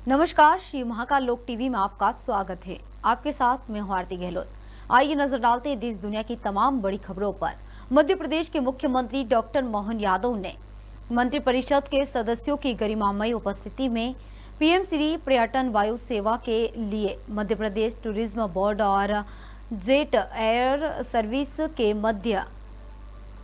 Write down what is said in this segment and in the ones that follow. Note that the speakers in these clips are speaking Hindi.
नमस्कार, श्री महाकाल लोक टीवी में आपका स्वागत है। आपके साथ मैं हूं आरती गहलोत। आइए नजर डालते हैं देश दुनिया की तमाम बड़ी खबरों पर। मध्य प्रदेश के मुख्यमंत्री डॉक्टर मोहन यादव ने मंत्रिपरिषद के सदस्यों की गरिमामयी उपस्थिति में पीएम श्री पर्यटन वायु सेवा के लिए मध्य प्रदेश टूरिज्म बोर्ड और जेट एयर सर्विस के मध्य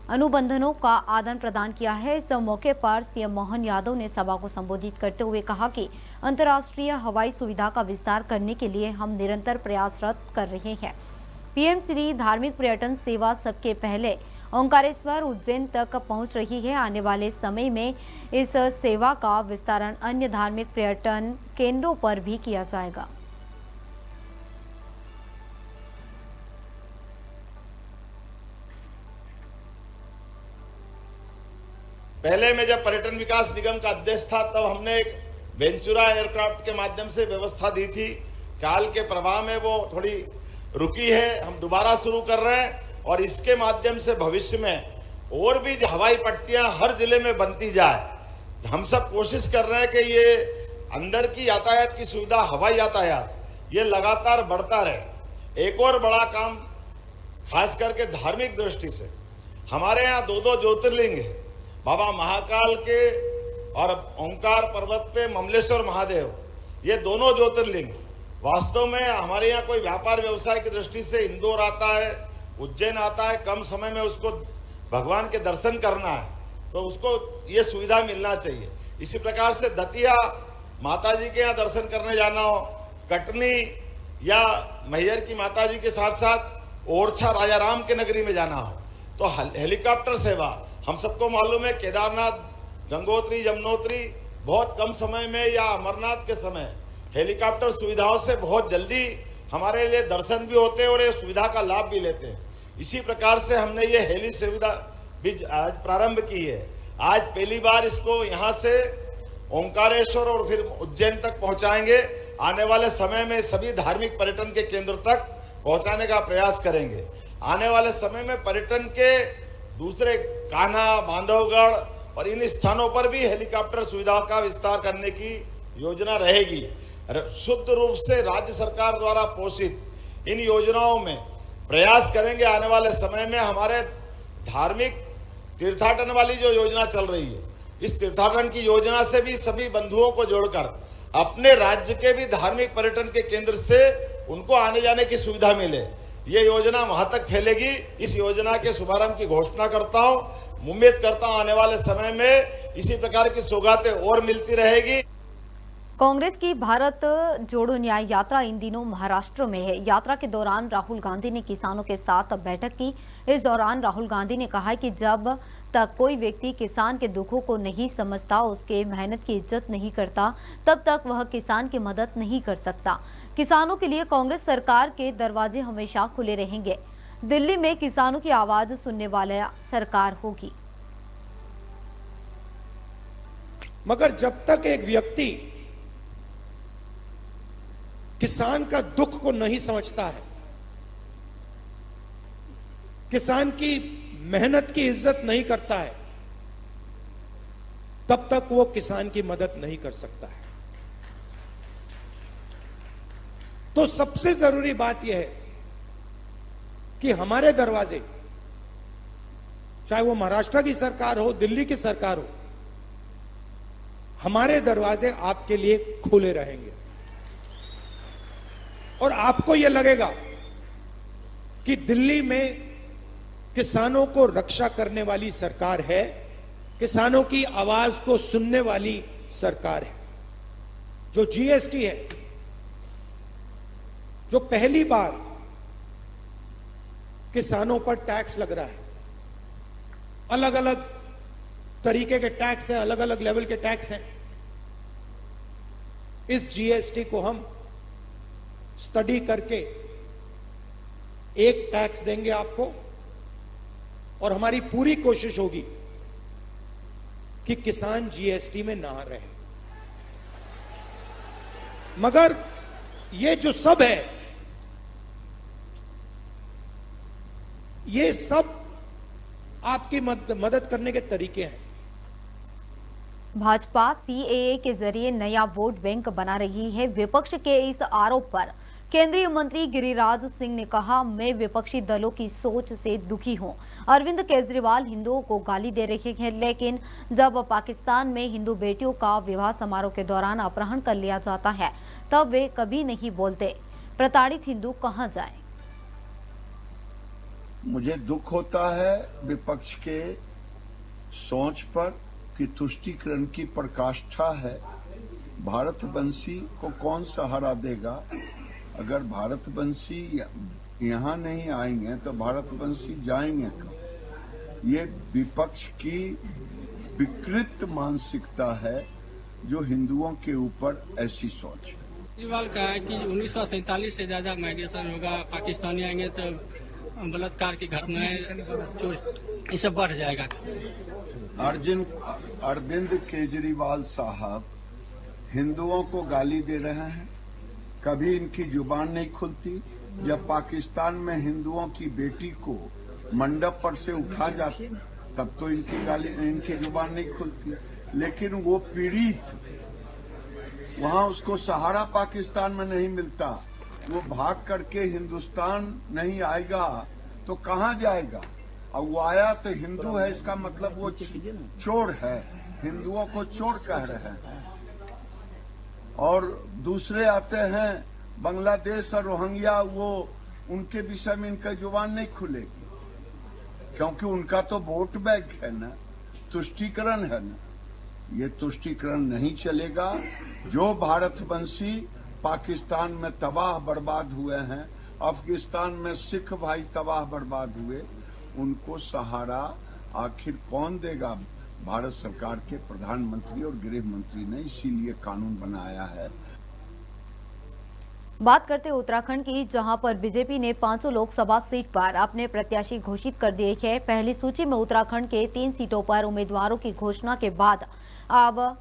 अनुबंधनों का आदान प्रदान किया है। इस मौके पर सीएम मोहन यादव ने सभा को संबोधित करते हुए कहा कि अंतर्राष्ट्रीय हवाई सुविधा का विस्तार करने के लिए हम निरंतर प्रयासरत कर रहे हैं। पीएम श्री धार्मिक पर्यटन सेवा सबके पहले ओंकारेश्वर उज्जैन तक पहुंच रही है। आने वाले समय में इस सेवा का विस्तारण अन्य धार्मिक पर्यटन केंद्रों पर भी किया जाएगा। पहले मैं जब पर्यटन विकास निगम का अध्यक्ष था तब हमने एक वेंचुरा एयरक्राफ्ट के माध्यम से व्यवस्था दी थी। काल के प्रभाव में वो थोड़ी रुकी है, हम दोबारा शुरू कर रहे हैं और इसके माध्यम से भविष्य में और भी हवाई पट्टियां हर जिले में बनती जाए। हम सब कोशिश कर रहे हैं कि ये अंदर की यातायात की सुविधा, हवाई यातायात, ये लगातार बढ़ता रहे। एक और बड़ा काम खास करके धार्मिक दृष्टि से हमारे यहाँ दो ज्योतिर्लिंग है, बाबा महाकाल के और ओंकार पर्वत पे ममलेश्वर महादेव, ये दोनों ज्योतिर्लिंग वास्तव में हमारे यहाँ कोई व्यापार व्यवसाय की दृष्टि से इंदौर आता है, उज्जैन आता है, कम समय में उसको भगवान के दर्शन करना है तो उसको ये सुविधा मिलना चाहिए। इसी प्रकार से दतिया माता जी के यहाँ दर्शन करने जाना हो, कटनी या मैहर की माता जी के साथ साथ ओरछा राजा राम के नगरी में जाना हो तो हेलीकॉप्टर सेवा, हम सबको मालूम है केदारनाथ, गंगोत्री, यमुनोत्री बहुत कम समय में या अमरनाथ के समय हेलीकॉप्टर सुविधाओं से बहुत जल्दी हमारे लिए दर्शन भी होते हैं और ये सुविधा का लाभ भी लेते हैं। इसी प्रकार से हमने ये हेली सुविधा भी आज प्रारंभ की है। आज पहली बार इसको यहाँ से ओंकारेश्वर और फिर उज्जैन तक पहुँचाएंगे। आने वाले समय में सभी धार्मिक पर्यटन के केंद्र तक पहुँचाने का प्रयास करेंगे। आने वाले समय में पर्यटन के दूसरे कान्हा, बांधवगढ़ और इन स्थानों पर भी हेलीकॉप्टर सुविधा का विस्तार करने की योजना रहेगी। शुद्ध रूप से राज्य सरकार द्वारा पोषित इन योजनाओं में प्रयास करेंगे। आने वाले समय में हमारे धार्मिक तीर्थाटन वाली जो योजना चल रही है, इस तीर्थाटन की योजना से भी सभी बंधुओं को जोड़कर अपने राज्य के भी धार्मिक पर्यटन के केंद्र से उनको आने जाने की सुविधा मिले, ये योजना वहां तक फैलेगी। इस योजना के शुभारंभ की घोषणा करता हूं। उम्मीद करता हूं आने वाले समय में इसी प्रकार की सौगातें और मिलती रहेगी। कांग्रेस की भारत जोड़ो न्याय यात्रा इन दिनों महाराष्ट्र में है। यात्रा के दौरान राहुल गांधी ने किसानों के साथ बैठक की। इस दौरान राहुल गांधी ने कहा कि जब तक कोई व्यक्ति किसान के दुखों को नहीं समझता, उसके मेहनत की इज्जत नहीं करता, तब तक वह किसान की मदद नहीं कर सकता। किसानों के लिए कांग्रेस सरकार के दरवाजे हमेशा खुले रहेंगे। दिल्ली में किसानों की आवाज सुनने वाला सरकार होगी। मगर जब तक एक व्यक्ति किसान का दुख को नहीं समझता है, किसान की मेहनत की इज्जत नहीं करता है, तब तक वो किसान की मदद नहीं कर सकता है। तो सबसे जरूरी बात यह है कि हमारे दरवाजे, चाहे वो महाराष्ट्र की सरकार हो, दिल्ली की सरकार हो, हमारे दरवाजे आपके लिए खुले रहेंगे। और आपको यह लगेगा कि दिल्ली में किसानों को रक्षा करने वाली सरकार है, किसानों की आवाज को सुनने वाली सरकार है। जो जीएसटी है, जो पहली बार किसानों पर टैक्स लग रहा है, अलग अलग तरीके के टैक्स हैं, अलग अलग लेवल के टैक्स हैं, इस जीएसटी को हम स्टडी करके एक टैक्स देंगे आपको और हमारी पूरी कोशिश होगी कि किसान जीएसटी में ना रहे। मगर ये जो सब है, ये सब आपकी मदद करने के तरीके हैं। भाजपा सीएए के जरिए नया वोट बैंक बना रही है। विपक्ष के इस आरोप पर केंद्रीय मंत्री गिरिराज सिंह ने कहा, मैं विपक्षी दलों की सोच से दुखी हूं। अरविंद केजरीवाल हिंदुओं को गाली दे रहे हैं, लेकिन जब पाकिस्तान में हिंदू बेटियों का विवाह समारोह के दौरान अपहरण कर लिया जाता है तब वे कभी नहीं बोलते। प्रताड़ित हिंदू कहां जाएं? मुझे दुख होता है विपक्ष के सोच पर कि तुष्टीकरण की पराकाष्ठा है। भारतवंशी को कौन सहारा देगा? अगर भारतवंशी यहाँ नहीं आएंगे तो भारतवंशी जाएंगे कब? ये विपक्ष की विकृत मानसिकता है जो हिंदुओं के ऊपर ऐसी सोच है। केजरीवाल का है कि 1947 से ज्यादा माइग्रेशन होगा, पाकिस्तानी आएंगे तो बलात्कार की घटनाएं ये सब बढ़ जाएगा। अरविंद केजरीवाल साहब हिंदुओं को गाली दे रहे हैं, कभी इनकी जुबान नहीं खुलती। जब पाकिस्तान में हिंदुओं की बेटी को मंडप पर से उठा जाता तब तो इनकी जुबान नहीं खुलती। लेकिन वो पीड़ित, वहां उसको सहारा पाकिस्तान में नहीं मिलता, वो भाग करके हिंदुस्तान नहीं आएगा तो कहां जाएगा? और वो आया तो हिंदू है, इसका मतलब वो चोर है, हिंदुओं को चोर कह रहे हैं। और दूसरे आते हैं बांग्लादेश और रोहिंग्या, वो उनके विषय में इनका जुबान नहीं खुलेगी, क्योंकि उनका तो वोट बैंक है ना, तुष्टीकरण है ना। ये तुष्टीकरण नहीं चलेगा। जो भारतवंशी पाकिस्तान में तबाह बर्बाद हुए हैं, अफगानिस्तान में सिख भाई तबाह बर्बाद हुए, उनको सहारा आखिर कौन देगा? भारत सरकार के प्रधानमंत्री और गृह मंत्री ने इसीलिए कानून बनाया है। बात करते उत्तराखंड की, जहां पर बीजेपी ने 5 लोकसभा सीट पर अपने प्रत्याशी घोषित कर दिए हैं। पहली सूची में उत्तराखंड के 3 सीटों पर उम्मीदवारों की घोषणा के बाद अब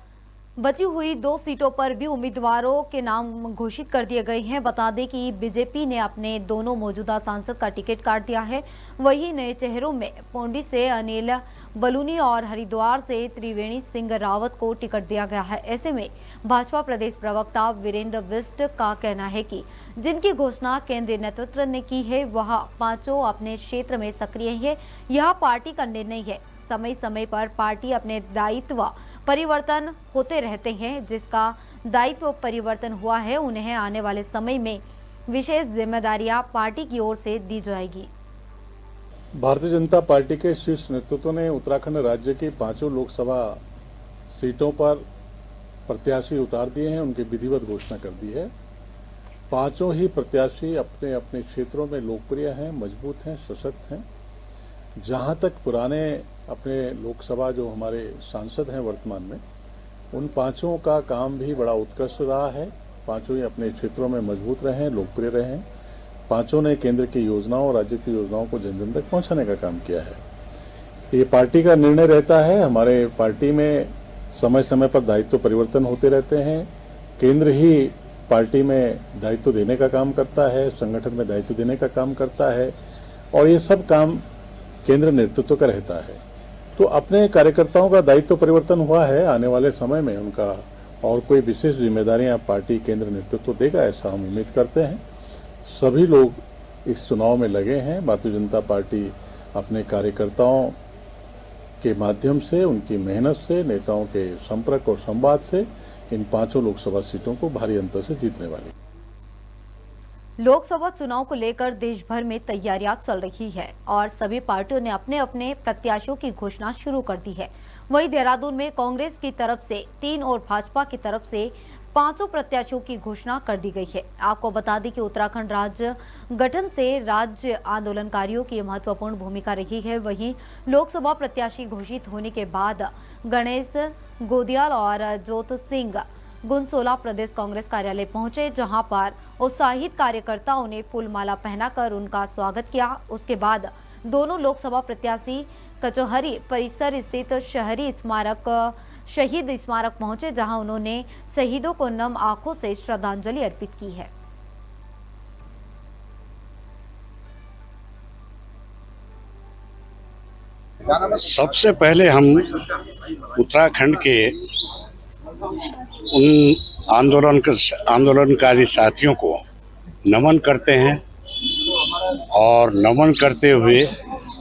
बची हुई 2 सीटों पर भी उम्मीदवारों के नाम घोषित कर दिए गए हैं। बता दें कि बीजेपी ने अपने दोनों मौजूदा सांसद का टिकट काट दिया है। वहीं नए चेहरों में पौंडी से अनिल बलूनी और हरिद्वार से त्रिवेणी सिंह रावत को टिकट दिया गया है। ऐसे में भाजपा प्रदेश प्रवक्ता वीरेंद्र बिष्ट का कहना है कि जिनकी घोषणा केंद्रीय नेतृत्व ने की है वह 5 अपने क्षेत्र में सक्रिय है। यह पार्टी का निर्णय है। समय समय पर पार्टी अपने दायित्व परिवर्तन होते रहते हैं। जिसका दायित्व परिवर्तन हुआ है उन्हें आने वाले समय में विशेष जिम्मेदारियां पार्टी की ओर से दी जाएगी। भारतीय जनता पार्टी के शीर्ष नेतृत्व ने उत्तराखंड राज्य की 5 लोकसभा सीटों पर प्रत्याशी उतार दिए हैं, उनकी विधिवत घोषणा कर दी है। 5 ही प्रत्याशी अपने अपने क्षेत्रों में लोकप्रिय हैं, मजबूत हैं, सशक्त हैं। जहां तक पुराने अपने लोकसभा जो हमारे सांसद हैं वर्तमान में, उन 5 का काम भी बड़ा उत्कृष्ट रहा है। 5 ही अपने क्षेत्रों में मजबूत रहे हैं, लोकप्रिय रहे हैं। 5 ने केंद्र की योजनाओं, राज्य की योजनाओं को जन जन तक पहुंचाने का काम किया है। ये पार्टी का निर्णय रहता है। हमारे पार्टी में समय समय पर दायित्व परिवर्तन होते रहते हैं। केंद्र ही पार्टी में दायित्व देने का काम करता है, संगठन में दायित्व देने का काम करता है, और ये सब काम केंद्र नेतृत्व का रहता है। तो अपने कार्यकर्ताओं का दायित्व परिवर्तन हुआ है। आने वाले समय में उनका और कोई विशेष जिम्मेदारियां पार्टी केंद्र नेतृत्व देगा, ऐसा हम उम्मीद करते हैं। सभी लोग इस चुनाव में लगे हैं। भारतीय जनता पार्टी अपने कार्यकर्ताओं के माध्यम से, उनकी मेहनत से, नेताओं के संपर्क और संवाद से इन 5 लोकसभा सीटों को भारी अंतर से जीतने वाली। लोकसभा चुनाव को लेकर देश भर में तैयारियां चल रही है और सभी पार्टियों ने अपने अपने प्रत्याशियों की घोषणा शुरू कर दी है। वहीं देहरादून में कांग्रेस की तरफ से 3 और भाजपा की तरफ से 5 प्रत्याशियों की घोषणा कर दी गई है। आपको बता दें कि उत्तराखंड राज्य गठन से राज्य आंदोलनकारियों की महत्वपूर्ण भूमिका रही है। वहीं लोकसभा प्रत्याशी घोषित होने के बाद गणेश गोदियाल और ज्योत सिंह गुनसोला प्रदेश कांग्रेस कार्यालय पहुंचे, जहां पर उत्साहित कार्यकर्ताओं ने फूलमाला पहनाकर उनका स्वागत किया। उसके बाद दोनों लोकसभा प्रत्याशी कचहरी परिसर स्थित शहीद स्मारक पहुंचे, जहां उन्होंने शहीदों को नम आंखों से श्रद्धांजलि अर्पित की है। सबसे पहले हम उत्तराखंड के उन आंदोलनकारी साथियों को नमन करते हैं और नमन करते हुए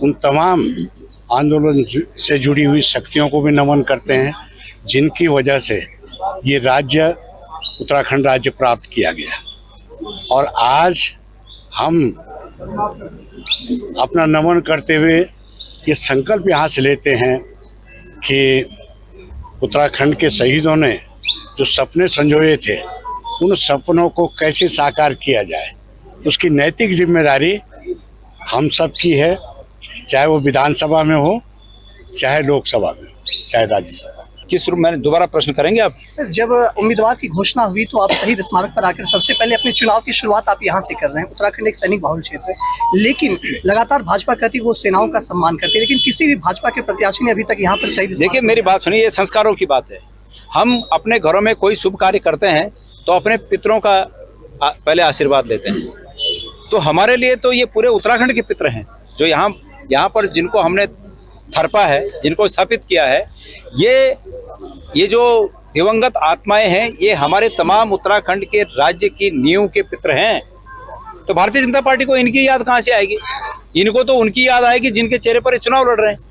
उन तमाम आंदोलन से जुड़ी हुई शक्तियों को भी नमन करते हैं जिनकी वजह से ये राज्य उत्तराखंड राज्य प्राप्त किया गया। और आज हम अपना नमन करते हुए ये संकल्प यहाँ से लेते हैं कि उत्तराखंड के शहीदों ने जो सपने संजोए थे उन सपनों को कैसे साकार किया जाए, उसकी नैतिक जिम्मेदारी हम सब की है, चाहे वो विधानसभा में हो, चाहे लोकसभा में, चाहे राज्यसभा। किस रूप में दोबारा प्रश्न करेंगे आप? सर, जब उम्मीदवार की घोषणा हुई तो आप शहीद स्मारक पर आकर सबसे पहले अपने चुनाव की शुरुआत आप यहां से कर रहे हैं। उत्तराखंड एक सैनिक बहुल क्षेत्र है, लेकिन लगातार भाजपा कहती है वो सेनाओं का सम्मान करती है, लेकिन किसी भी भाजपा के प्रत्याशी ने अभी तक यहाँ पर शहीद। देखिए, मेरी बात सुनिए, ये संस्कारों की बात है। हम अपने घरों में कोई शुभ कार्य करते हैं तो अपने पितरों का पहले आशीर्वाद लेते हैं। तो हमारे लिए तो ये पूरे उत्तराखंड के पितर हैं जो यहाँ पर जिनको हमने थरपा है, जिनको स्थापित किया है। ये जो दिवंगत आत्माएं हैं, ये हमारे तमाम उत्तराखंड के राज्य की नींव के पितर हैं। तो भारतीय जनता पार्टी को इनकी याद कहाँ से आएगी? इनको तो उनकी याद आएगी जिनके चेहरे पर ये चुनाव लड़ रहे हैं।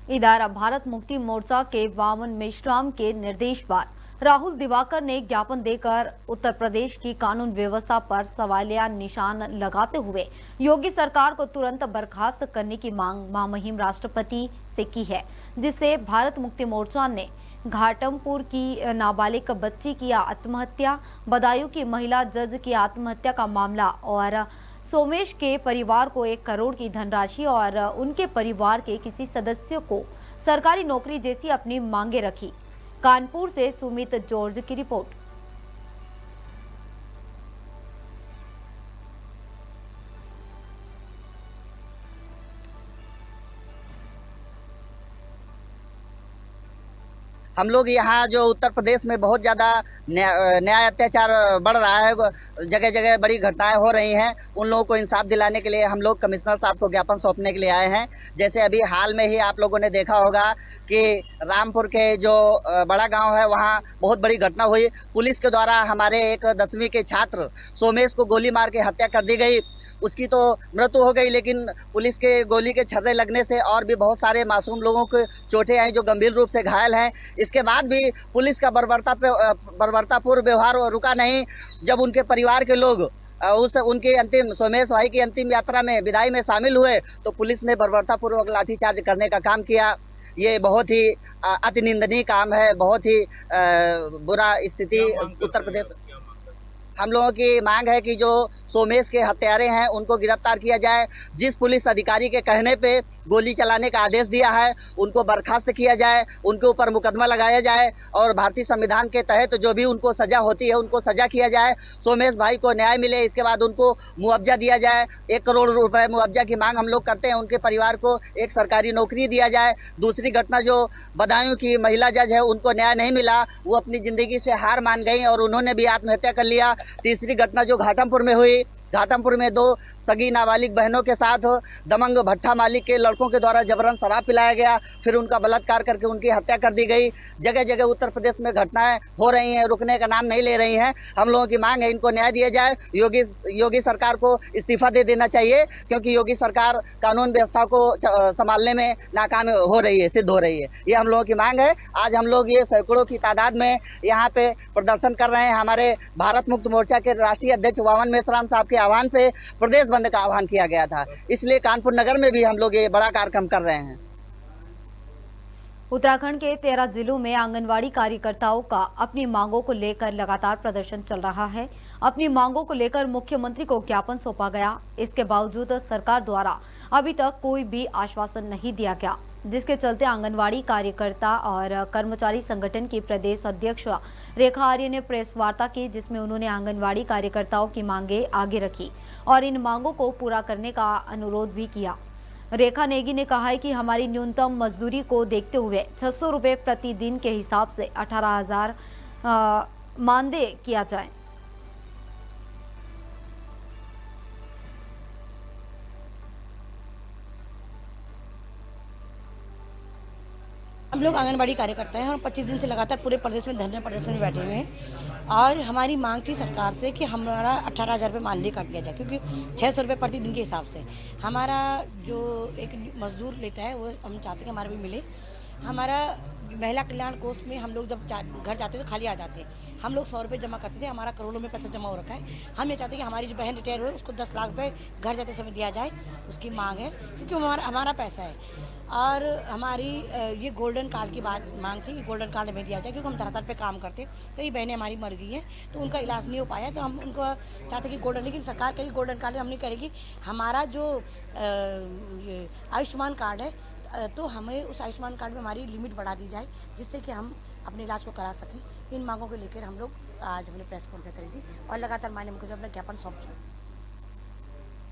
इधर भारत मुक्ति मोर्चा के वामन मेश्राम के निर्देश पर राहुल दिवाकर ने ज्ञापन देकर उत्तर प्रदेश की कानून व्यवस्था पर सवालिया निशान लगाते हुए योगी सरकार को तुरंत बर्खास्त करने की मांग महामहिम राष्ट्रपति से की है, जिससे भारत मुक्ति मोर्चा ने घाटमपुर की नाबालिग बच्ची की आत्महत्या, बदायूं की महिला जज की आत्महत्या का मामला और सोमेश के परिवार को 1 करोड़ की धनराशि और उनके परिवार के किसी सदस्य को सरकारी नौकरी जैसी अपनी मांगे रखी। कानपुर से सुमित जॉर्ज की रिपोर्ट। हम लोग यहाँ जो उत्तर प्रदेश में बहुत ज़्यादा न्याय अत्याचार बढ़ रहा है, जगह जगह बड़ी घटनाएं हो रही हैं, उन लोगों को इंसाफ दिलाने के लिए हम लोग कमिश्नर साहब को ज्ञापन सौंपने के लिए आए हैं। जैसे अभी हाल में ही आप लोगों ने देखा होगा कि रामपुर के जो बड़ा गांव है वहाँ बहुत बड़ी घटना हुई। पुलिस के द्वारा हमारे एक 10वीं के छात्र सोमेश को गोली मार के हत्या कर दी गई। उसकी तो मृत्यु हो गई, लेकिन पुलिस के गोली के छर्रे लगने से और भी बहुत सारे मासूम लोगों को चोटें आई जो गंभीर रूप से घायल हैं। इसके बाद भी पुलिस का बर्बरतापूर्ण व्यवहार रुका नहीं। जब उनके परिवार के लोग उनके अंतिम सोमेश भाई की अंतिम यात्रा में विदाई में शामिल हुए तो पुलिस ने बर्बरतापूर्वक लाठीचार्ज करने का काम किया। ये बहुत ही अति निंदनीय काम है, बहुत ही बुरा स्थिति उत्तर प्रदेश। हम लोगों की मांग है कि जो सोमेश के हत्यारे हैं उनको गिरफ्तार किया जाए। जिस पुलिस अधिकारी के कहने पे गोली चलाने का आदेश दिया है उनको बर्खास्त किया जाए, उनके ऊपर मुकदमा लगाया जाए और भारतीय संविधान के तहत जो भी उनको सजा होती है उनको सजा किया जाए। सोमेश भाई को न्याय मिले, इसके बाद उनको मुआवजा दिया जाए। 1 करोड़ रुपए मुआवजा की मांग हम लोग करते हैं। उनके परिवार को एक सरकारी नौकरी दिया जाए। दूसरी घटना जो बदायूं की महिला जज है उनको न्याय नहीं मिला, वो अपनी जिंदगी से हार मान गई और उन्होंने भी आत्महत्या कर लिया। तीसरी घटना जो घाटमपुर में हुई, घाटमपुर में 2 सगी नाबालिग बहनों के साथ दमंग भट्ठा मालिक के लड़कों के द्वारा जबरन शराब पिलाया गया, फिर उनका बलात्कार करके उनकी हत्या कर दी गई। जगह जगह उत्तर प्रदेश में घटनाएं हो रही हैं, रुकने का नाम नहीं ले रही हैं। हम लोगों की मांग है इनको न्याय दिया जाए। योगी सरकार को इस्तीफा दे देना चाहिए, क्योंकि योगी सरकार कानून व्यवस्था को संभालने में नाकाम हो रही है, सिद्ध हो रही है। ये हम लोगों की मांग है। आज हम लोग ये सैकड़ों की तादाद में यहाँ पे प्रदर्शन कर रहे हैं। हमारे भारत मुक्त मोर्चा के राष्ट्रीय अध्यक्ष वामन मेश्राम साहब के आह्वान पे प्रदेश बंद का आह्वान किया गया था, इसलिए कानपुर नगर में भी हम लोग ये बड़ा कार्यक्रम कर रहे हैं। उत्तराखंड के 13 जिलों में आंगनवाड़ी कार्यकर्ताओं का अपनी मांगों को लेकर लगातार प्रदर्शन चल रहा है। अपनी मांगों को लेकर मुख्यमंत्री को ज्ञापन सौंपा गया। इसके बावजूद सरकार द्वारा अभी तक कोई भी आश्वासन नहीं दिया गया, जिसके चलते आंगनवाड़ी कार्यकर्ता और कर्मचारी संगठन की प्रदेश अध्यक्ष रेखा आर्य ने प्रेस वार्ता की, जिसमें उन्होंने आंगनवाड़ी कार्यकर्ताओं की मांगे आगे रखी और इन मांगों को पूरा करने का अनुरोध भी किया। रेखा नेगी ने कहा है कि हमारी न्यूनतम मजदूरी को देखते हुए 600 रुपये प्रतिदिन के हिसाब से 18,000 मानदेय किया जाए। हम लोग आंगनबाड़ी कार्यकर्ता हैं और 25 दिन से लगातार पूरे प्रदेश में धरने प्रदर्शन में बैठे हुए हैं और हमारी मांग थी सरकार से कि हमारा 18,000 रुपये मानदेय काट दिया जाए, क्योंकि 600 रुपये प्रतिदिन के हिसाब से हमारा जो एक मजदूर लेता है वो हम चाहते हैं कि हमारा भी मिले। हमारा महिला कल्याण कोष में हम लोग जब घर जाते थे तो खाली आ जाते, हम लोग 100 रुपये जमा करते थे, हमारा करोड़ों में पैसा जमा हो रखा है। हम ये चाहते हैं कि हमारी जो बहन रिटायर हुई उसको 10 लाख रुपये घर जाते समय दिया जाए, उसकी मांग है, क्योंकि हमारा पैसा है। और हमारी ये गोल्डन कार्ड की बात मांग थी, गोल्डन कार्ड हमें दिया जाए, क्योंकि हम धरातल पे काम करते, कई बहनें हमारी मर गई हैं तो उनका इलाज नहीं हो पाया, तो हम उनको चाहते कि गोल्डन, लेकिन सरकार कहेगी गोल्डन कार्ड हम नहीं करेगी। हमारा जो ये आयुष्मान कार्ड है तो हमें उस आयुष्मान कार्ड में हमारी लिमिट बढ़ा दी जाए, जिससे कि हम अपने इलाज को करा सकें। इन मांगों को लेकर हम लोग आज हमने प्रेस कॉन्फ्रेंस करी थी और लगातार माननीय मुख्यमंत्री अपना ज्ञापन सौंप चुके।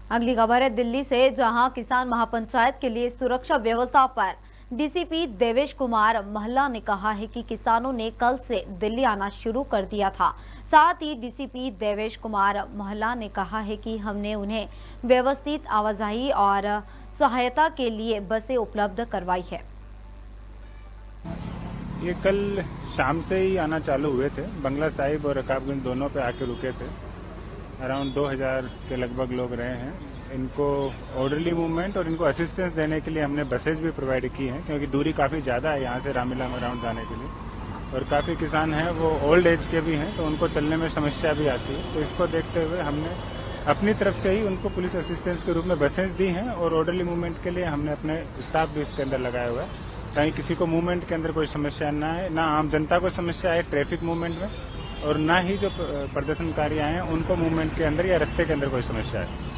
अगली खबर है दिल्ली से, जहां किसान महापंचायत के लिए सुरक्षा व्यवस्था पर डीसीपी देवेश कुमार महला ने कहा है कि किसानों ने कल से दिल्ली आना शुरू कर दिया था। साथ ही डीसीपी देवेश कुमार महला ने कहा है कि हमने उन्हें व्यवस्थित आवाजाही और सहायता के लिए बसें उपलब्ध करवाई है। ये कल शाम से ही आना चालू हुए थे, बंगला साहिब और रकाबगंज दोनों पे आके रुके थे। अराउंड 2000 के लगभग लोग रहे हैं। इनको ऑर्डरली मूवमेंट और इनको असिस्टेंस देने के लिए हमने बसेज भी प्रोवाइड की हैं, क्योंकि दूरी काफ़ी ज़्यादा है यहाँ से रामलीला में राउंड जाने के लिए, और काफ़ी किसान हैं वो ओल्ड एज के भी हैं, तो उनको चलने में समस्या भी आती है। तो इसको देखते हुए हमने अपनी तरफ से ही उनको पुलिस असिस्टेंस के रूप में बसेज दी हैं, और ऑर्डरली मूवमेंट के लिए हमने अपने स्टाफ भी इसके अंदर लगाया हुआ है, ताकि किसी को मूवमेंट के अंदर कोई समस्या ना आए, ना आम जनता को समस्या आए ट्रैफिक मूवमेंट में, और ना ही जो प्रदर्शनकारी आए हैं उनको मूवमेंट के अंदर या रास्ते के अंदर कोई समस्या है।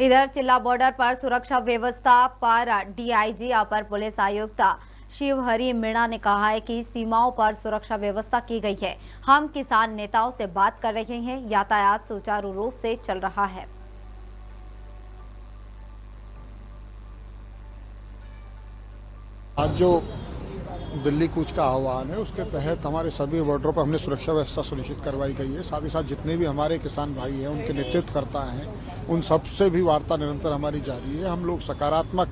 इधर चिल्ला बॉर्डर पर सुरक्षा व्यवस्था पर डीआईजी अपर पुलिस आयुक्त शिवहरी मीणा ने कहा है कि सीमाओं पर सुरक्षा व्यवस्था की गई है। हम किसान नेताओं से बात कर रहे हैं, यातायात सुचारू रूप से चल रहा है। आज जो दिल्ली कूच का आह्वान है उसके तहत हमारे सभी बॉर्डरों पर हमने सुरक्षा व्यवस्था सुनिश्चित करवाई गई है। साथ ही साथ जितने भी हमारे किसान भाई हैं, उनके नेतृत्वकर्ता हैं, उन सबसे भी वार्ता निरंतर हमारी जारी है। हम लोग सकारात्मक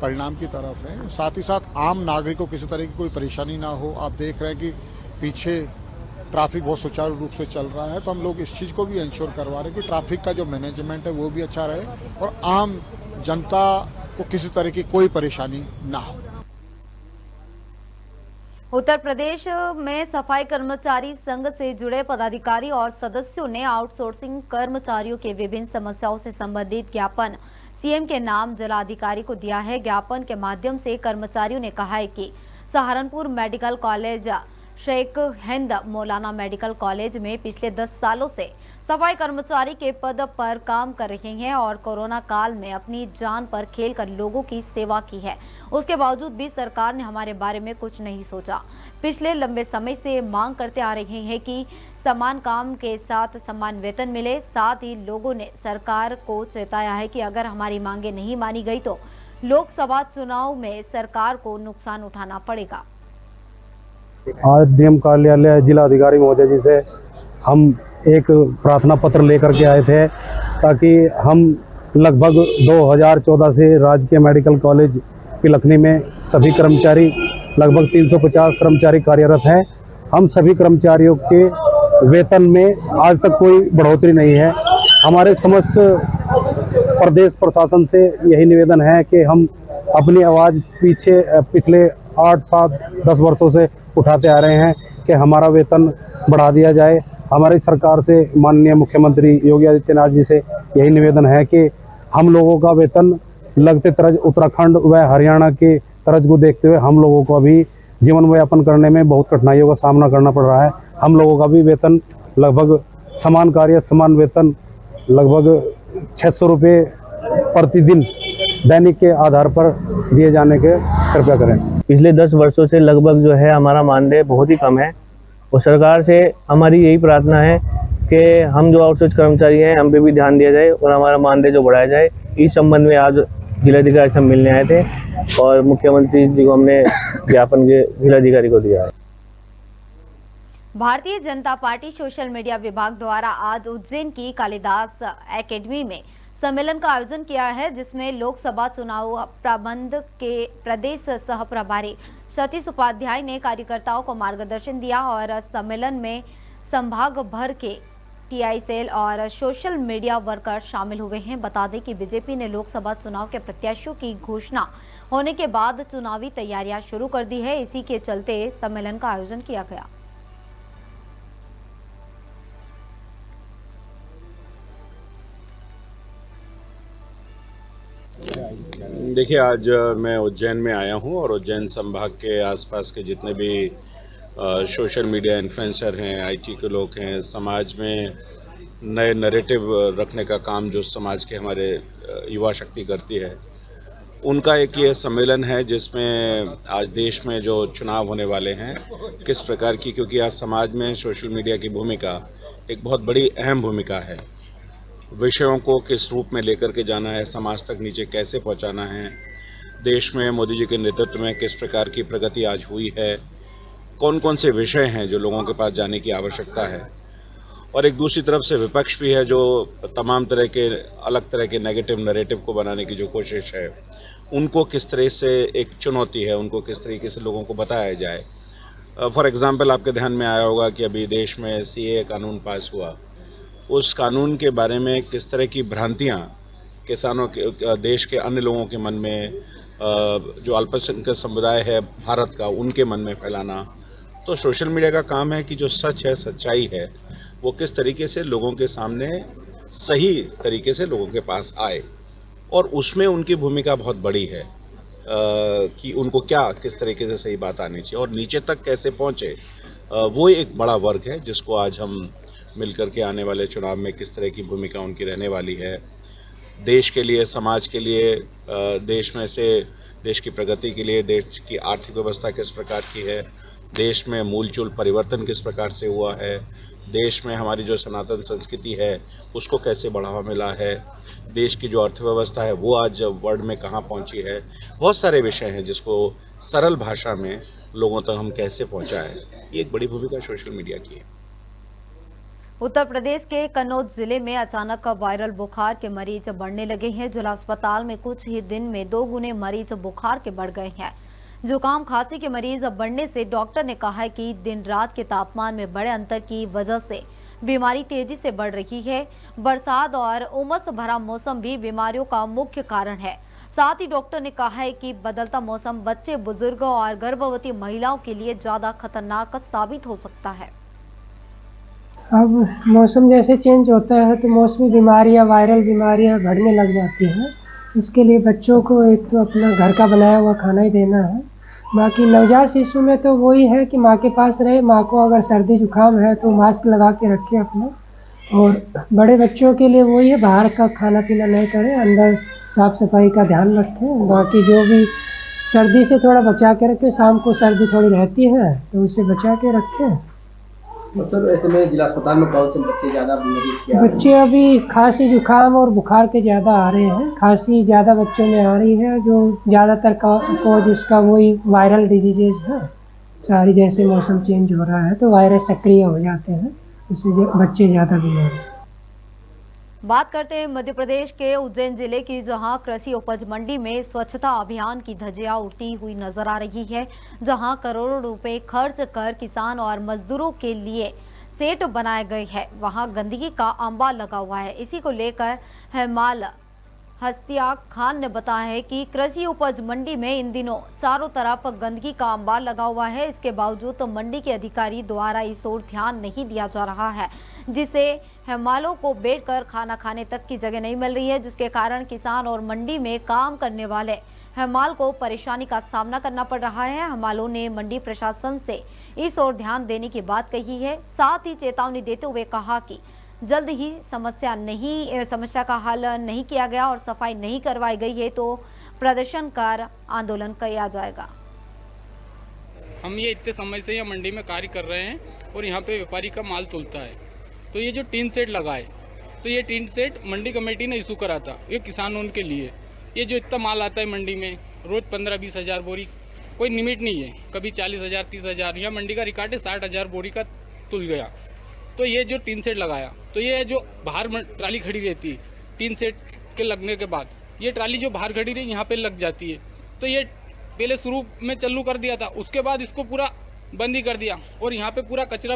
परिणाम की तरफ हैं। साथ ही साथ आम नागरिक को किसी तरह की कोई परेशानी ना हो। आप देख रहे हैं कि पीछे ट्रैफिक बहुत सुचारू रूप से चल रहा है, तो हम लोग इस चीज़ को भी इंश्योर करवा रहे हैं कि ट्रैफिक का जो मैनेजमेंट है वो भी अच्छा रहे और आम जनता को किसी तरह की कोई परेशानी ना हो। उत्तर प्रदेश में सफाई कर्मचारी संघ से जुड़े पदाधिकारी और सदस्यों ने आउटसोर्सिंग कर्मचारियों के विभिन्न समस्याओं से संबंधित ज्ञापन सीएम के नाम जिलाधिकारी को दिया है। ज्ञापन के माध्यम से कर्मचारियों ने कहा है कि सहारनपुर मेडिकल कॉलेज, शेख हिंद मौलाना मेडिकल कॉलेज में पिछले 10 सालों से सफाई कर्मचारी के पद पर काम कर रहे हैं और कोरोना काल में अपनी जान पर खेलकर लोगों की सेवा की है। उसके बावजूद भी सरकार ने हमारे बारे में कुछ नहीं सोचा। पिछले लंबे समय से मांग करते आ रहे हैं कि समान काम के साथ समान वेतन मिले। साथ ही लोगों ने सरकार को चेताया है कि अगर हमारी मांगे नहीं मानी गई तो लोकसभा चुनाव में सरकार को नुकसान उठाना पड़ेगा। आज डीएम कार्यालय जिलाधिकारी महोदय जी से हम एक प्रार्थना पत्र लेकर के आए थे, ताकि हम लगभग 2014 से राजकीय मेडिकल कॉलेज पिलखनी में सभी कर्मचारी लगभग 350 कर्मचारी कार्यरत हैं। हम सभी कर्मचारियों के वेतन में आज तक कोई बढ़ोतरी नहीं है। हमारे समस्त प्रदेश प्रशासन से यही निवेदन है कि हम अपनी आवाज़ पिछले 8, 7, 10 वर्षों से उठाते आ रहे हैं कि हमारा वेतन बढ़ा दिया जाए। हमारी सरकार से माननीय मुख्यमंत्री योगी आदित्यनाथ जी से यही निवेदन है कि हम लोगों का वेतन लगते तरज उत्तराखंड व हरियाणा के तरज को देखते हुए हम लोगों को अभी जीवन यापन करने में बहुत कठिनाइयों का सामना करना पड़ रहा है। हम लोगों का भी वेतन लगभग समान कार्य समान वेतन लगभग 600 रुपये प्रतिदिन दैनिक के आधार पर दिए जाने के कृपया करें। पिछले 10 वर्षों से लगभग जो है हमारा मानदेय बहुत ही कम है और सरकार से हमारी यही प्रार्थना है कि हम जो आउटसोर्स कर्मचारी हैं हम पे भी ध्यान दिया जाए और हमारा मानदेय जो बढ़ाया जाए। इस संबंध में आज जिलाधिकारी से हम मिलने आए थे और मुख्यमंत्री जी को हमने ज्ञापन के जिलाधिकारी को दिया है। Bharatiya Janata party social media विभाग द्वारा आज उज्जैन की कालिदास एकेडमी में सम्मेलन का आयोजन किया है, जिसमें लोकसभा चुनाव प्रबंध के प्रदेश सह प्रभारी सतीश उपाध्याय ने कार्यकर्ताओं को मार्गदर्शन दिया और सम्मेलन में संभाग भर के टीआई सेल और सोशल मीडिया वर्कर शामिल हुए हैं। बता दें कि बीजेपी ने लोकसभा चुनाव के प्रत्याशियों की घोषणा होने के बाद चुनावी तैयारियां शुरू कर दी है। इसी के चलते सम्मेलन का आयोजन किया गया। देखिए, आज मैं उज्जैन में आया हूं और उज्जैन संभाग के आसपास के जितने भी सोशल मीडिया इन्फ्लुएंसर हैं, आईटी के लोग हैं, समाज में नए नैरेटिव रखने का काम जो समाज के हमारे युवा शक्ति करती है, उनका एक ये सम्मेलन है जिसमें आज देश में जो चुनाव होने वाले हैं किस प्रकार की, क्योंकि आज समाज में सोशल मीडिया की भूमिका एक बहुत बड़ी अहम भूमिका है। विषयों को किस रूप में लेकर के जाना है, समाज तक नीचे कैसे पहुंचाना है, देश में मोदी जी के नेतृत्व में किस प्रकार की प्रगति आज हुई है, कौन कौन से विषय हैं जो लोगों के पास जाने की आवश्यकता है, और एक दूसरी तरफ से विपक्ष भी है जो तमाम तरह के अलग तरह के नेगेटिव नैरेटिव को बनाने की जो कोशिश है, उनको किस तरह से एक चुनौती है, उनको किस तरीके से लोगों को बताया जाए। फॉर एग्जांपल, आपके ध्यान में आया होगा कि अभी देश में सीए कानून पास हुआ, उस कानून के बारे में किस तरह की भ्रांतियां किसानों के, देश के अन्य लोगों के मन में, जो अल्पसंख्यक समुदाय है भारत का, उनके मन में फैलाना। तो सोशल मीडिया का काम है कि जो सच है, सच्चाई है, वो किस तरीके से लोगों के सामने सही तरीके से लोगों के पास आए, और उसमें उनकी भूमिका बहुत बड़ी है कि उनको क्या किस तरीके से सही बात आनी चाहिए और नीचे तक कैसे पहुँचे। वो एक बड़ा वर्ग है जिसको आज हम मिलकर के आने वाले चुनाव में किस तरह की भूमिका उनकी रहने वाली है, देश के लिए, समाज के लिए, देश में से देश की प्रगति के लिए, देश की आर्थिक व्यवस्था किस प्रकार की है, देश में मूलचूल परिवर्तन किस प्रकार से हुआ है, देश में हमारी जो सनातन संस्कृति है उसको कैसे बढ़ावा मिला है, देश की जो अर्थव्यवस्था है वो आज वर्ल्ड में कहाँ पहुँची है। बहुत सारे विषय हैं जिसको सरल भाषा में लोगों तक हम कैसे पहुँचाएं, ये एक बड़ी भूमिका सोशल मीडिया की है। उत्तर प्रदेश के कन्नौज जिले में अचानक वायरल बुखार के मरीज बढ़ने लगे हैं। जिला अस्पताल में कुछ ही दिन में 2 गुने मरीज बुखार के बढ़ गए हैं। जुकाम खांसी के मरीज बढ़ने से डॉक्टर ने कहा है कि दिन रात के तापमान में बड़े अंतर की वजह से बीमारी तेजी से बढ़ रही है। बरसात और उमस भरा मौसम भी बीमारियों का मुख्य कारण है। साथ ही डॉक्टर ने कहा है कि बदलता मौसम बच्चे, बुजुर्ग और गर्भवती महिलाओं के लिए ज्यादा खतरनाक साबित हो सकता है। अब मौसम जैसे चेंज होता है तो मौसमी बीमारियां, वायरल बीमारियां बढ़ने लग जाती हैं। इसके लिए बच्चों को एक तो अपना घर का बनाया हुआ खाना ही देना है। बाकी नवजात शिशु में तो वही है कि माँ के पास रहे, माँ को अगर सर्दी जुकाम है तो मास्क लगा के रखें अपना, और बड़े बच्चों के लिए वही है बाहर का खाना पीना नहीं करें, अंदर साफ सफाई का ध्यान रखें। बाकी जो भी सर्दी से थोड़ा बचा के रखें, शाम को सर्दी थोड़ी रहती है तो उससे बचा के रखें। मतलब ऐसे में जिला अस्पताल में कौन से बच्चे ज़्यादा मरीज? बच्चे अभी खांसी जुकाम और बुखार के ज़्यादा आ रहे हैं। खांसी ज़्यादा बच्चों में आ रही है, जो ज़्यादातर कॉज उसका वही वायरल डिजीजेज है सारी। जैसे मौसम चेंज हो रहा है तो वायरस सक्रिय हो जाते हैं, उससे बच्चे ज़्यादा बीमार हैं। बात करते हैं मध्य प्रदेश के उज्जैन जिले की, जहां कृषि उपज मंडी में स्वच्छता अभियान की धज्जियां उड़ती हुई नजर आ रही है। जहां करोड़ों रुपए खर्च कर किसान और मजदूरों के लिए सेट बनाए गए हैं, वहां गंदगी का अंबार लगा हुआ है। इसी को लेकर हेमाल हस्तिया खान ने बताया है कि कृषि उपज मंडी में इन दिनों चारों तरफ गंदगी का अंबार लगा हुआ है। इसके बावजूद तो मंडी के अधिकारी द्वारा इस ओर ध्यान नहीं दिया जा रहा है, जिससे हेमालों को बैठकर खाना खाने तक की जगह नहीं मिल रही है, जिसके कारण किसान और मंडी में काम करने वाले हेमाल को परेशानी का सामना करना पड़ रहा है। हेमालों ने मंडी प्रशासन से इस ओर ध्यान देने की बात कही है, साथ ही चेतावनी देते हुए कहा कि जल्द ही समस्या का हल नहीं किया गया और सफाई नहीं करवाई गई है तो प्रदर्शन कर आंदोलन किया जाएगा। हम ये इतने समय से यहाँ मंडी में कार्य कर रहे हैं और यहाँ पे व्यापारी का माल तुलता है, तो ये जो टीन सेट लगा है, तो ये टीन सेट मंडी कमेटी ने इशू करा था, ये किसानों के लिए। ये जो इतना माल आता है मंडी में, रोज 15-20 हज़ार बोरी, कोई लिमिट नहीं है, कभी 40,000 30,000, यहाँ मंडी का रिकॉर्ड है 60,000 बोरी का तुल गया। तो ये जो टीन सेट लगाया, तो ये जो बाहर ट्राली खड़ी रहती, टीन सेट के लगने के बाद ये ट्राली जो बाहर खड़ी रही यहाँ पे लग जाती है। तो ये पहले शुरू में चालू कर दिया था, उसके बाद इसको पूरा बंद ही कर दिया और यहाँ पे पूरा कचरा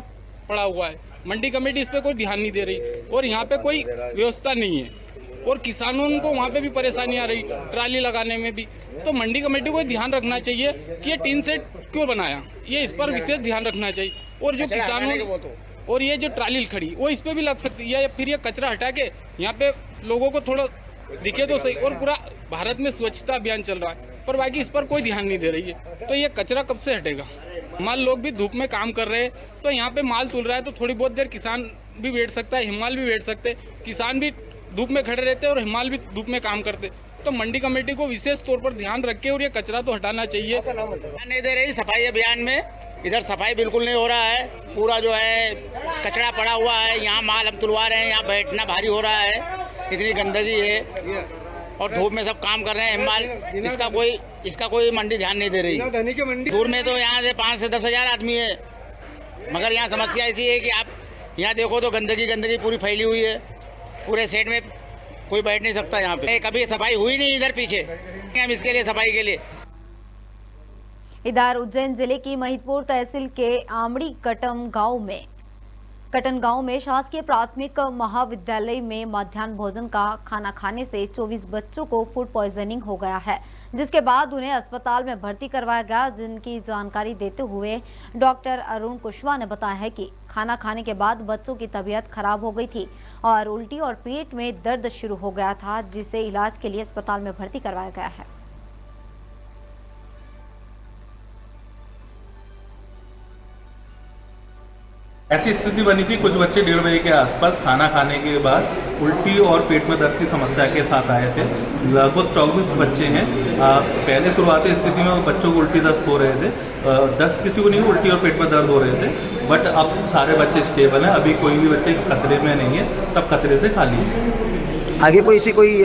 पड़ा हुआ है। मंडी कमेटी इस पे कोई ध्यान नहीं दे रही और यहाँ पे कोई व्यवस्था नहीं है और किसानों को वहाँ पे भी परेशानी आ रही ट्राली लगाने में भी। तो मंडी कमेटी को ध्यान रखना चाहिए कि ये टीन सेट क्यों बनाया, ये इस पर विशेष ध्यान रखना चाहिए। और जो किसानों और ये जो ट्राली खड़ी वो इस पे भी लग सकती है, या फिर ये कचरा हटा के यहाँ पे लोगों को थोड़ा दिखे तो सही। और पूरा भारत में स्वच्छता अभियान चल रहा है पर बाकी इस पर कोई ध्यान नहीं दे रही है। तो ये कचरा कब से हटेगा? माल लोग भी धूप में काम कर रहे हैं, तो यहाँ पे माल तुल रहा है तो थोड़ी बहुत देर किसान भी बैठ सकता है, हिमाल भी बैठ सकते, किसान भी धूप में खड़े रहते हैं और हिमाल भी धूप में काम करते। तो मंडी कमेटी को विशेष तौर पर ध्यान रख के और ये कचरा तो हटाना चाहिए। नहीं दे रही सफाई अभियान में, इधर सफाई बिल्कुल नहीं हो रहा है, पूरा जो है कचरा पड़ा हुआ है। यहाँ माल हम तुलवा रहे हैं, यहाँ बैठना भारी हो रहा है, इतनी गंदगी है और धूप में सब काम कर रहे हैं हिमाल। इसका कोई मंडी ध्यान नहीं दे रही। दूर में तो यहाँ से 5 से 10 हजार आदमी है, मगर यहाँ समस्या ऐसी है कि आप यहाँ देखो तो गंदगी पूरी फैली हुई है, पूरे सेट में कोई बैठ नहीं सकता। यहाँ पे कभी सफाई हुई नहीं इधर पीछे, हम इसके लिए सफाई के लिए। इधर उज्जैन जिले की महिदपुर तहसील के आमड़ी कटन गांव में शासकीय प्राथमिक महाविद्यालय में मध्याह्न भोजन का खाना खाने से 24 बच्चों को फूड पॉइजनिंग हो गया है, जिसके बाद उन्हें अस्पताल में भर्ती करवाया गया। जिनकी जानकारी देते हुए डॉक्टर अरुण कुशवाहा ने बताया है कि खाना खाने के बाद बच्चों की तबीयत खराब हो गई थी और उल्टी और पेट में दर्द शुरू हो गया था, जिसे इलाज के लिए अस्पताल में भर्ती करवाया गया है। ऐसी स्थिति बनी थी, कुछ बच्चे 1:30 बजे के आसपास खाना खाने के बाद उल्टी और पेट में दर्द की समस्या के साथ आए थे। लगभग 24 बच्चे हैं। पहले शुरुआती स्थिति में बच्चों को उल्टी दस्त हो रहे थे, दस्त किसी को नहीं, उल्टी और पेट में दर्द हो रहे थे, बट अब सारे बच्चे स्टेबल हैं। अभी कोई भी बच्चे खतरे में नहीं है, सब खतरे से खाली है। आगे कोई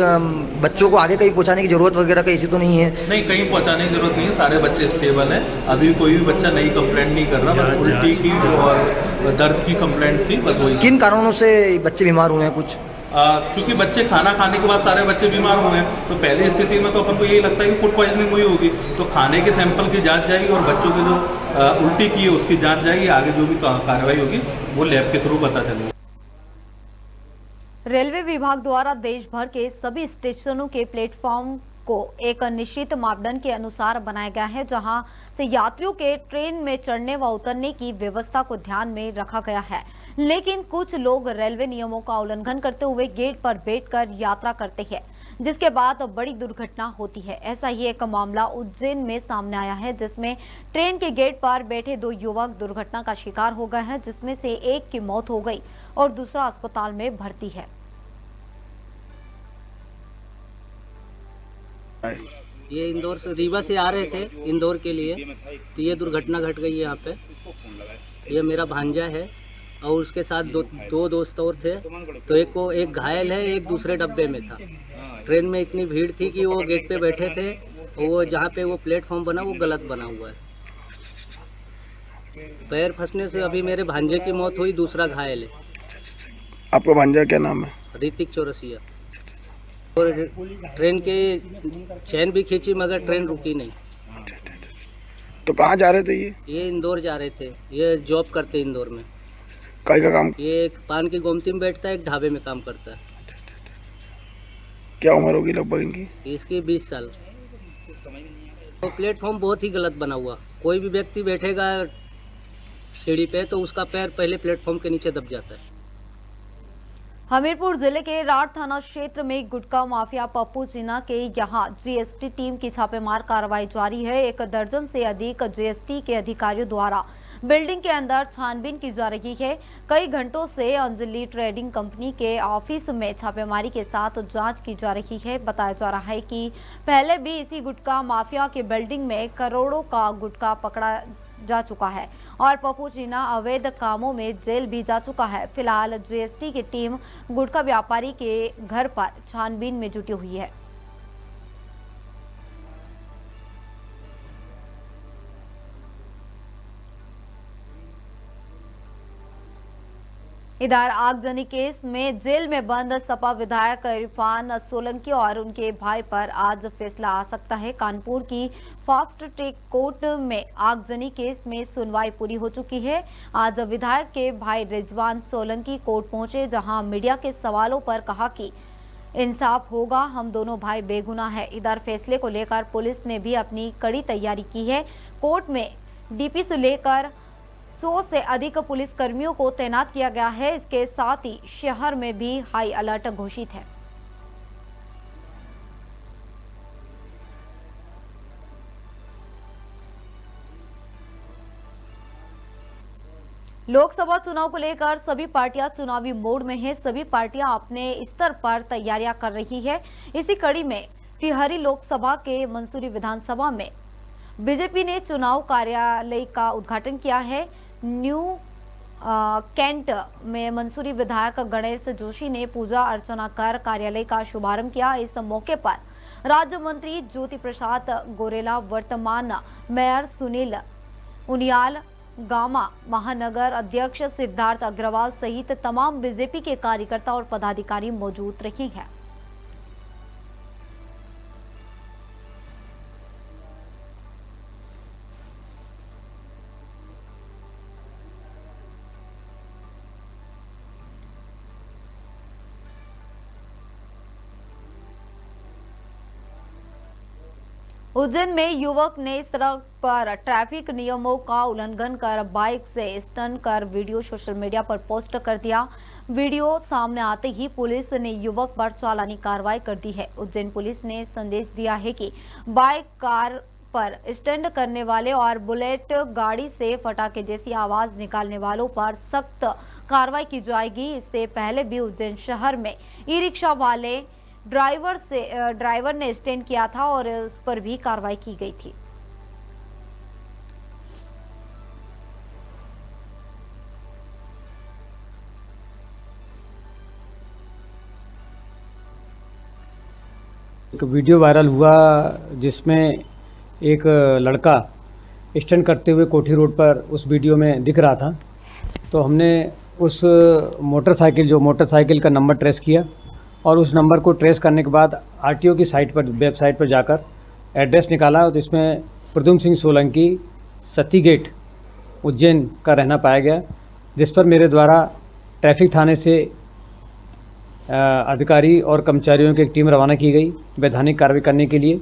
बच्चों को आगे कहीं पहुंचाने की जरूरत वगैरह कहीं से तो नहीं है? नहीं, कहीं पहुंचाने की जरूरत नहीं है, सारे बच्चे स्टेबल हैं। अभी कोई भी बच्चा नई कंप्लेंट नहीं कर रहा, बस उल्टी की और दर्द की कंप्लेंट थी, बस वही। किन कारणों से बच्चे बीमार हुए हैं कुछ? क्योंकि बच्चे खाना खाने के बाद सारे बच्चे बीमार हुए हैं, तो पहली स्थिति में तो अपन को यही लगता है कि फूड पॉइजनिंग हुई होगी। तो खाने के सैंपल की जांच जाएगी और बच्चों की जो उल्टी की है उसकी जांच जाएगी। आगे जो भी कार्रवाई होगी वो लैब के थ्रू पता चलेगी। रेलवे विभाग द्वारा देश भर के सभी स्टेशनों के प्लेटफॉर्म को एक निश्चित मापदंड के अनुसार बनाया गया है, जहां से यात्रियों के ट्रेन में चढ़ने व उतरने की व्यवस्था को ध्यान में रखा गया है। लेकिन कुछ लोग रेलवे नियमों का उल्लंघन करते हुए गेट पर बैठकर यात्रा करते हैं, जिसके बाद बड़ी दुर्घटना होती है। ऐसा ही एक मामला उज्जैन में सामने आया है, जिसमें ट्रेन के गेट पर बैठे 2 युवक दुर्घटना का शिकार हो गए हैं, जिसमें से एक की मौत हो गई और दूसरा अस्पताल में भर्ती है। ये इंदौर से रीवा से आ रहे थे इंदौर के लिए, तो ये दुर्घटना घट गई है यहाँ पे। ये मेरा भांजा है और उसके साथ दो दोस्त और थे, तो एक घायल है, एक दूसरे डब्बे में था। ट्रेन में इतनी भीड़ थी कि वो गेट पे बैठे थे, वो जहाँ पे वो प्लेटफॉर्म बना वो गलत बना हुआ है। पैर फंसने से अभी मेरे भांजे की मौत हुई, दूसरा घायल है। आपका भांजा क्या नाम है? ऋतिक चौरसिया। और ट्रेन के चैन भी खींची मगर ट्रेन रुकी नहीं। तो कहाँ जा रहे थे ये इंदौर जा रहे थे, ये जॉब करते इंदौर में। काय का काम? ये एक पान की गोमती में बैठता है, एक ढाबे में काम करता है। क्या उम्र होगी लगभग इनकी? इसकी 20 साल। तो प्लेटफॉर्म बहुत ही गलत बना हुआ, कोई भी व्यक्ति बैठेगा सीढ़ी पे तो उसका पैर पहले प्लेटफॉर्म के नीचे दब जाता है। हमीरपुर जिले के राठ थाना क्षेत्र में गुटखा माफिया पप्पू जीना के यहां जीएसटी टीम की छापेमार कार्रवाई जारी है। 1 दर्जन से अधिक जीएसटी के अधिकारियों द्वारा बिल्डिंग के अंदर छानबीन की जा रही है। कई घंटों से अंजलि ट्रेडिंग कंपनी के ऑफिस में छापेमारी के साथ जांच की जा रही है। बताया जा रहा है कि पहले भी इसी गुटखा माफिया के बिल्डिंग में करोड़ों का गुटखा पकड़ा जा चुका है और पप्पू जीना अवैध कामों में जेल भी जा चुका है। फिलहाल जीएसटी की टीम गुटखा व्यापारी के घर पर छानबीन में जुटी हुई है। इधर आगजनी केस में जेल में बंद सपा विधायक इरफान सोलंकी और उनके भाई पर आज फैसला आ सकता है। कानपुर की फास्ट ट्रैक कोर्ट में आगजनी केस में सुनवाई पूरी हो चुकी है। आज विधायक के भाई रिजवान सोलंकी कोर्ट पहुंचे, जहां मीडिया के सवालों पर कहा कि इंसाफ होगा, हम दोनों भाई बेगुनाह है। इधर फैसले को लेकर पुलिस ने भी अपनी कड़ी तैयारी की है। कोर्ट में डीपी से लेकर 100 से अधिक पुलिस कर्मियों को तैनात किया गया है। इसके साथ ही शहर में भी हाई अलर्ट घोषित है। लोकसभा चुनाव को लेकर सभी पार्टियां चुनावी मोड में हैं। सभी पार्टियां अपने स्तर पर तैयारियां कर रही है। इसी कड़ी में टिहरी लोकसभा के मंसूरी विधानसभा में बीजेपी ने चुनाव कार्यालय का उद्घाटन किया है। न्यू कैंट में मंसूरी विधायक गणेश जोशी ने पूजा अर्चना कर कार्यालय का शुभारंभ किया। इस मौके पर राज्य मंत्री ज्योति प्रसाद गोरेला, वर्तमान मेयर सुनील उनियाल, गामा महानगर अध्यक्ष सिद्धार्थ अग्रवाल सहित तमाम बीजेपी के कार्यकर्ता और पदाधिकारी मौजूद रहे हैं। उज्जैन में युवक ने सड़क पर ट्रैफिक नियमों का उल्लंघन कर बाइक से स्टंट कर वीडियो सोशल मीडिया पर पोस्ट कर दिया। वीडियो सामने आते ही पुलिस ने युवक पर चालानी कार्रवाई कर दी है। उज्जैन पुलिस ने संदेश दिया है कि बाइक, कार पर स्टंट करने वाले और बुलेट गाड़ी से पटाखे जैसी आवाज निकालने वालों पर सख्त कार्रवाई की जाएगी। इससे पहले भी उज्जैन शहर में ई रिक्शा वाले ड्राइवर ने स्टैंड किया था और उस पर भी कार्रवाई की गई थी। एक वीडियो वायरल हुआ जिसमें एक लड़का स्टंट करते हुए कोठी रोड पर उस वीडियो में दिख रहा था। तो हमने उस मोटरसाइकिल का नंबर ट्रेस किया और उस नंबर को ट्रेस करने के बाद आरटीओ की वेबसाइट पर जाकर एड्रेस निकाला। तो इसमें प्रद्युम्न सिंह सोलंकी, सती गेट, उज्जैन का रहना पाया गया, जिस पर मेरे द्वारा ट्रैफिक थाने से अधिकारी और कर्मचारियों की एक टीम रवाना की गई वैधानिक कार्रवाई करने के लिए।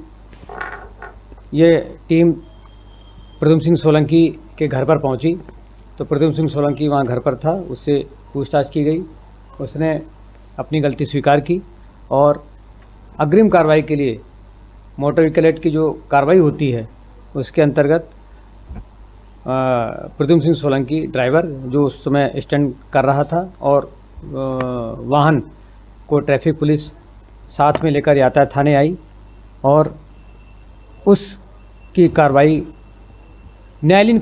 ये टीम प्रद्युम्न सिंह सोलंकी के घर पर पहुंची तो प्रद्युम्न सिंह सोलंकी वहां घर पर था, उससे पूछताछ की गई। उसने अपनी गलती स्वीकार की और अग्रिम कार्रवाई के लिए मोटर व्हीकल एक्ट की जो कार्रवाई होती है उसके अंतर्गत प्रद्युम्न सिंह सोलंकी ड्राइवर जो उस समय स्टंट कर रहा था और वाहन को ट्रैफिक पुलिस साथ में लेकर यातायात थाने आई और उसकी कार्रवाई न्यायालयीन।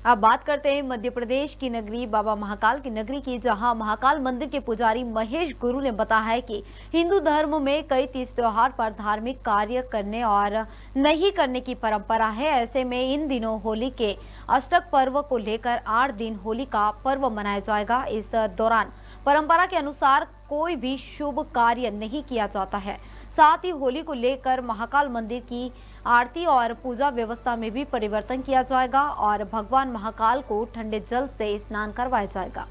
अब बात करते हैं मध्य प्रदेश की नगरी बाबा महाकाल की नगरी की, जहां महाकाल मंदिर के पुजारी महेश गुरु ने बताया है कि हिंदू धर्म में कई तीज त्योहार पर धार्मिक कार्य करने और नहीं करने की परंपरा है। ऐसे में इन दिनों होली के अष्टक पर्व को लेकर 8 दिन होली का पर्व मनाया जाएगा। इस दौरान परंपरा के अनुसार कोई भी शुभ कार्य नहीं किया जाता है। साथ ही होली को लेकर महाकाल मंदिर की आरती और पूजा व्यवस्था में भी परिवर्तन किया जाएगा और भगवान महाकाल को ठंडे जल से स्नान करवाया जाएगा।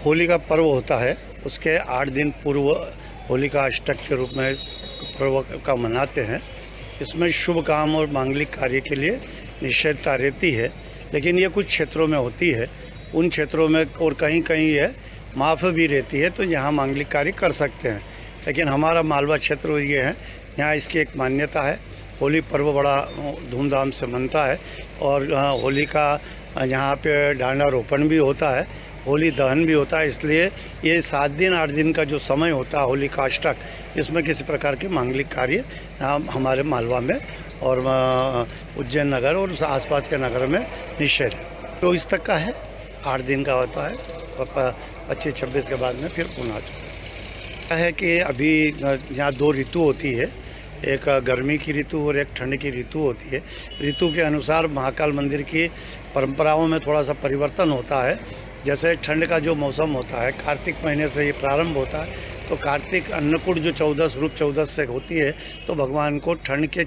होली का पर्व होता है, उसके 8 दिन पूर्व होली का अष्टक के रूप में पर्व का मनाते हैं। इसमें शुभ काम और मांगलिक कार्य के लिए निषेधता रहती है, लेकिन ये कुछ क्षेत्रों में होती है। उन क्षेत्रों में और कहीं कहीं ये माफ़ भी रहती है, तो यहाँ मांगलिक कार्य कर सकते हैं। लेकिन हमारा मालवा क्षेत्र ये है, यहाँ इसकी एक मान्यता है। होली पर्व बड़ा धूमधाम से मनता है और होली का यहाँ पे डांडा रोपण भी होता है, होली दहन भी होता है। इसलिए ये 7 दिन 8 दिन का जो समय होता है होली का अष्टक, इसमें किसी प्रकार के मांगलिक कार्य हमारे मालवा में और उज्जैन नगर और आसपास के नगर में निषेध है। तो इस तक का है, 8 दिन का होता है और 25-26 के बाद में फिर पुनः है कि अभी यहाँ 2 ऋतु होती है एक गर्मी की ऋतु और एक ठंड की ऋतु होती है। ऋतु के अनुसार महाकाल मंदिर की परंपराओं में थोड़ा सा परिवर्तन होता है। जैसे ठंड का जो मौसम होता है, कार्तिक महीने से ये प्रारंभ होता है, तो कार्तिक अन्नकूट जो 14 रूप 14 से होती है, तो भगवान को ठंड के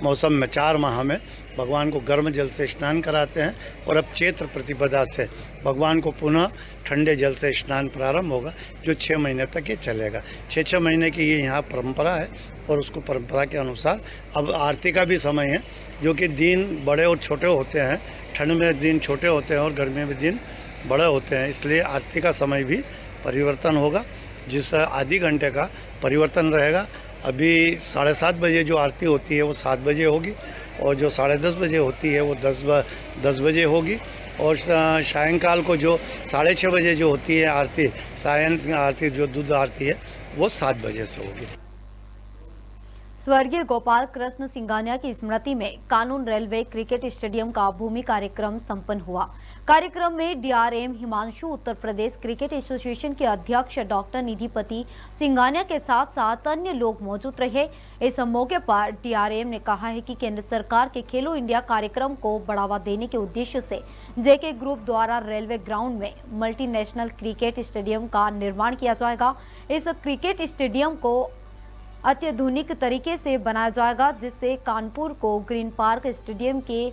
मौसम में 4 माह में भगवान को गर्म जल से स्नान कराते हैं। और अब चैत्र प्रतिपदा से भगवान को पुनः ठंडे जल से स्नान प्रारंभ होगा, जो 6 महीने तक ये चलेगा। 6 महीने की ये यहाँ परंपरा है और उसको परंपरा के अनुसार अब आरती का भी समय है, जो कि दिन बड़े और छोटे होते हैं। ठंड में दिन छोटे होते हैं और गर्मी में दिन बड़े होते हैं, इसलिए आरती का समय भी परिवर्तन होगा, जिस आधी घंटे का परिवर्तन रहेगा। अभी 7:30 बजे जो आरती होती है वो 7 बजे होगी, और जो 10:30 बजे होती है वो 10 बजे होगी, और सायंकाल को जो 6:30 बजे जो होती है आरती, सायं आरती जो दूध आरती है, वो 7 बजे से होगी। स्वर्गीय गोपाल कृष्ण सिंघानिया की स्मृति में कानून रेलवे क्रिकेट स्टेडियम का भूमि कार्यक्रम संपन्न हुआ। कार्यक्रम में DRM Himanshu, Uttar Pradesh cricket association के अध्यक्ष डॉक्टर निधिपति सिंघानिया के साथ साथ अन्य लोग मौजूद रहे। इस मौके पर डीआरएम ने कहा है कि केंद्र सरकार के खेलो इंडिया कार्यक्रम को बढ़ावा देने के उद्देश्य से जेके ग्रुप द्वारा रेलवे ग्राउंड में मल्टीनेशनल क्रिकेट स्टेडियम का निर्माण किया जाएगा। इस क्रिकेट स्टेडियम को अत्याधुनिक तरीके से बनाया जाएगा, जिससे कानपुर को ग्रीन पार्क स्टेडियम के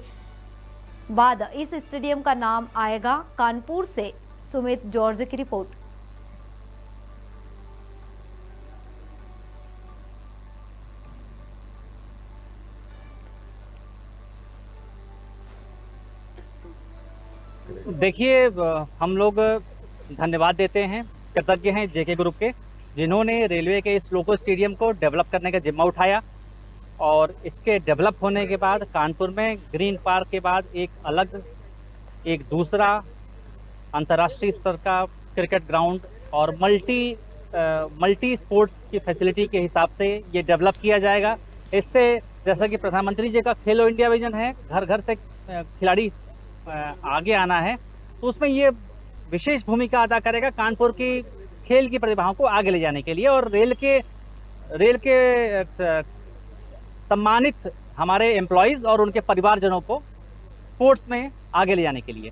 बाद इस स्टेडियम का नाम आएगा। कानपुर से सुमित जॉर्ज की रिपोर्ट। देखिए, हम लोग धन्यवाद देते हैं, कृतज्ञ हैं जेके ग्रुप के, जिन्होंने रेलवे के इस लोको स्टेडियम को डेवलप करने का जिम्मा उठाया। और इसके डेवलप होने के बाद कानपुर में ग्रीन पार्क के बाद एक दूसरा अंतर्राष्ट्रीय स्तर का क्रिकेट ग्राउंड और मल्टी स्पोर्ट्स की फैसिलिटी के हिसाब से ये डेवलप किया जाएगा। इससे जैसा कि प्रधानमंत्री जी का खेलो इंडिया विजन है, घर घर से खिलाड़ी आगे आना है, तो उसमें ये विशेष भूमिका अदा करेगा कानपुर की खेल की प्रतिभाओं को आगे ले जाने के लिए, और रेल के सम्मानित हमारे एम्प्लॉइज और उनके परिवारजनों को स्पोर्ट्स में आगे ले जाने के लिए।